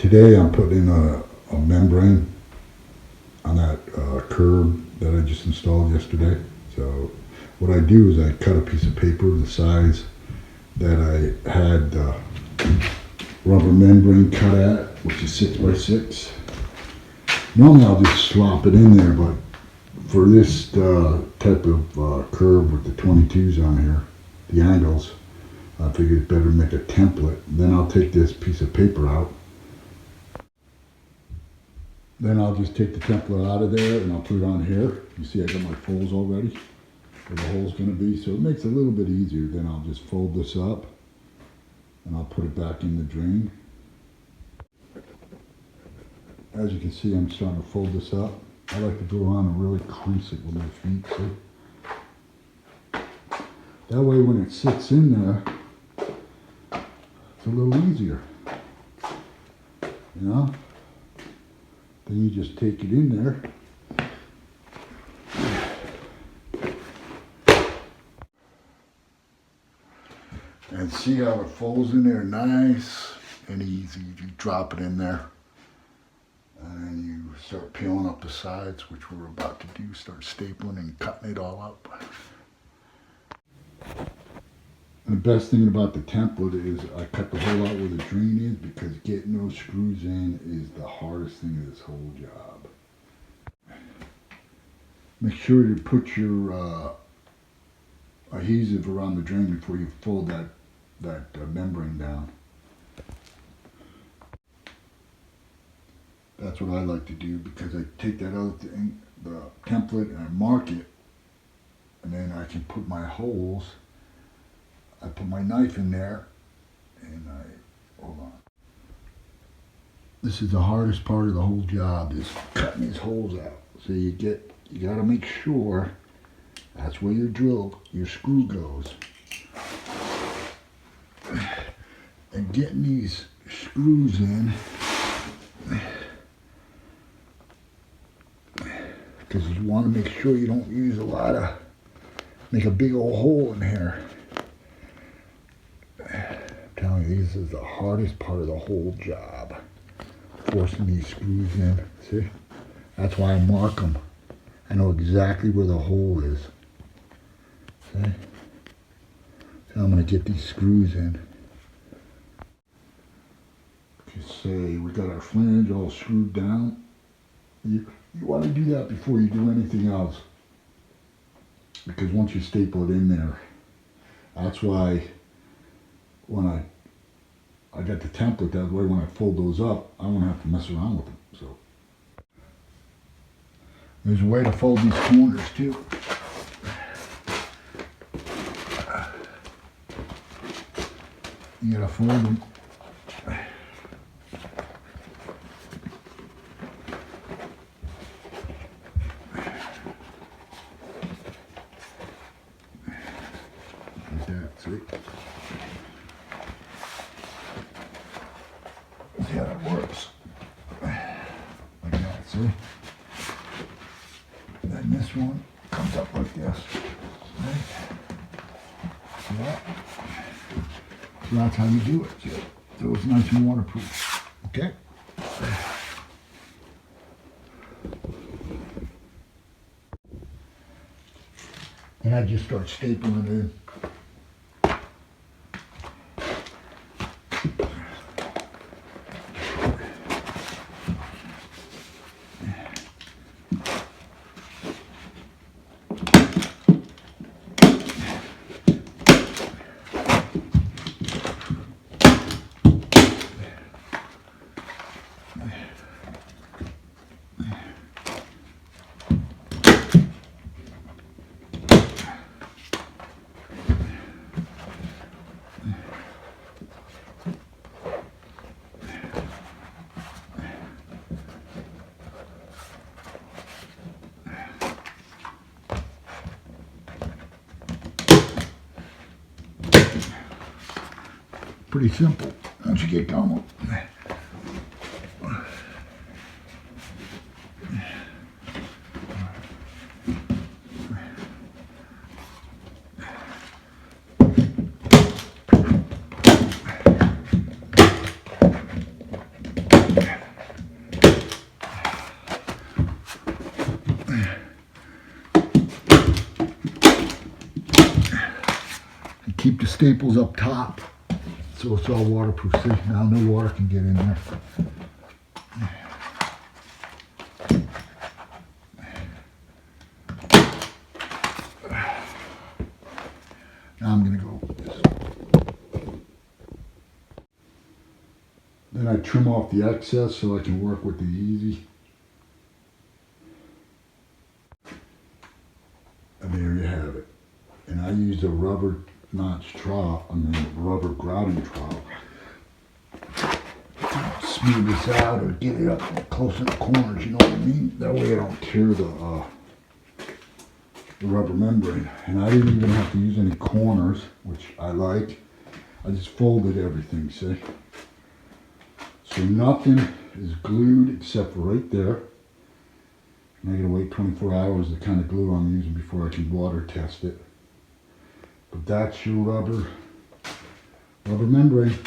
Today I'm putting in a membrane on that curb that I just installed yesterday. So what I do is I cut a piece of paper the size that I had the rubber membrane cut at, which is 6 by 6. Normally I'll just slop it in there, but for this type of curb with the 22s on here, the angles, I figured it's better to make a template. Then I'll take this piece of paper out. Then I'll just take the template out of there and I'll put it on here. You see I got my folds already, where the hole's going to be, so it makes it a little bit easier. Then I'll just fold this up and I'll put it back in the drain. As you can see, I'm starting to fold this up. I like to go around and really crease it with my feet, see? That way when it sits in there, it's a little easier, you know? Then you just take it in there. And see how it folds in there nice and easy. You drop it in there. And then you start peeling up the sides, which we're about to do. Start stapling and cutting it all up. And the best thing about the template is I cut the hole out where the drain is, because getting those screws in is the hardest thing of this whole job. Make sure to put your adhesive around the drain before you fold that membrane down. That's what I like to do, because I take that other thing, the template, and I mark it, and then I can put my holes. I put my knife in there, and hold on. This is the hardest part of the whole job, is cutting these holes out. So you gotta make sure that's where your screw goes. And getting these screws in, because you want to make sure you don't use make a big old hole in here. I'm telling you, this is the hardest part of the whole job. Forcing these screws in, see? That's why I mark them. I know exactly where the hole is. See? So I'm going to get these screws in. You say we got our flange all screwed down. You want to do that before you do anything else, because once you staple it in there, that's why when I got the template, that way when I fold those up, I won't have to mess around with them. So there's a way to fold these corners too. You gotta fold them. See how that works. Like that, see? Then this one comes up like this. Right? See that? So that's how you do it. See? So it's nice and waterproof. Okay? And I just start stapling it in. Pretty simple once you get going. staples up top, so it's all waterproof. See, now no water can get in there. Now I'm gonna go with this. Then I trim off the excess so I can work with the easy. And there you have it. And I used a rubber notch trowel, rubber grouting trowel. Smooth this out or get it up close in the corners, you know what I mean? That way I don't tear the rubber membrane. And I didn't even have to use any corners, which I like. I just folded everything, see? So nothing is glued except for right there. And I gotta wait 24 hours, the kind of glue I'm using before I can water test it. But that's your rubber membrane.